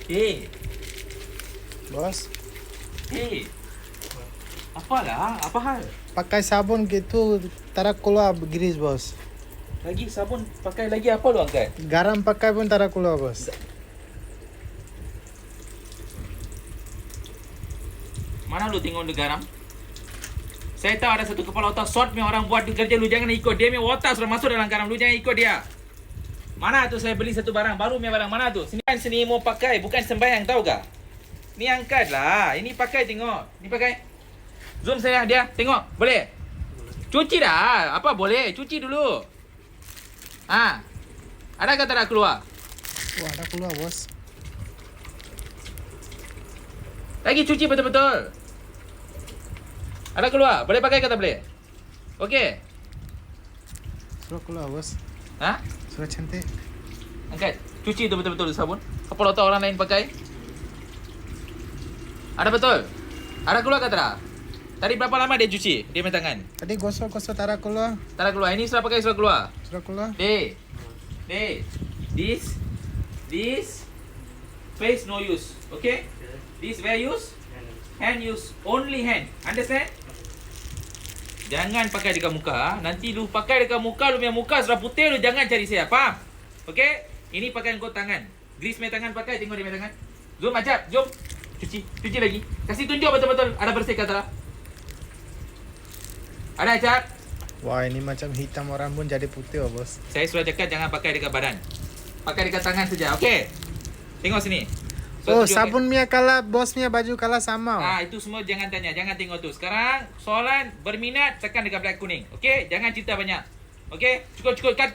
Hey, Bos, hey. Apalah? Apa hal? pakai sabun gitu tarak keluar grease bos. Lagi sabun pakai lagi apa lu angkat? Garam pakai pun tarak keluar bos. Mana lu tengok lu garam? Saya tahu ada satu kepala otak short punya orang buat kerja, lu jangan ikut. Dia punya otak sudah masuk dalam garam, lu jangan ikut dia. Mana tu saya beli satu barang baru punya barang mana tu? Sini mau pakai, bukan sembahyang, tahu gak? Ni angkat lah. Ini pakai, tengok. Ni pakai. Zoom saya dia. Tengok. Boleh? Cuci dah. Apa boleh? Cuci dulu. Ha. Ada kata dah keluar? Wah, ada keluar bos. Lagi cuci betul-betul. Ada keluar? Boleh pakai kata boleh? Okey. Sudah keluar bos. Ha? Sudah cantik. Angkat. Cuci tu betul-betul sabun. Kepala otak orang lain pakai. Ada betul? Ada keluar kata dah? Tadi berapa lama dia cuci? Dia punya tangan. Tadi gosok-gosok tarak keluar. Tak ada keluar. Ini sudah pakai, sudah keluar. Sudah keluar. Hey, this face no use, okay? This where use? Hand use, only hand. Understand? Jangan pakai dekat muka. Nanti lu pakai dekat muka, lu punya muka sudah putih, lu jangan cari saya. Faham? Okay? Ini pakai kau tangan. Grease punya tangan pakai, tengok dia punya tangan. Zoom macam, jom. Cuci lagi. Kasih tunjuk betul-betul ada bersih kata lah. Ada Acap? Wah, ini macam hitam orang pun jadi putih oh bos. Saya sudah cakap jangan pakai dekat badan. Pakai dekat tangan saja. Okey. Tengok sini. Oh, sabun Mia kalah, bos Mia baju kalah sama. Itu semua jangan tanya, jangan tengok tu. Sekarang soalan berminat tekan dekat belakang kuning. Okey? Jangan cerita banyak. Okey? Cukup cut.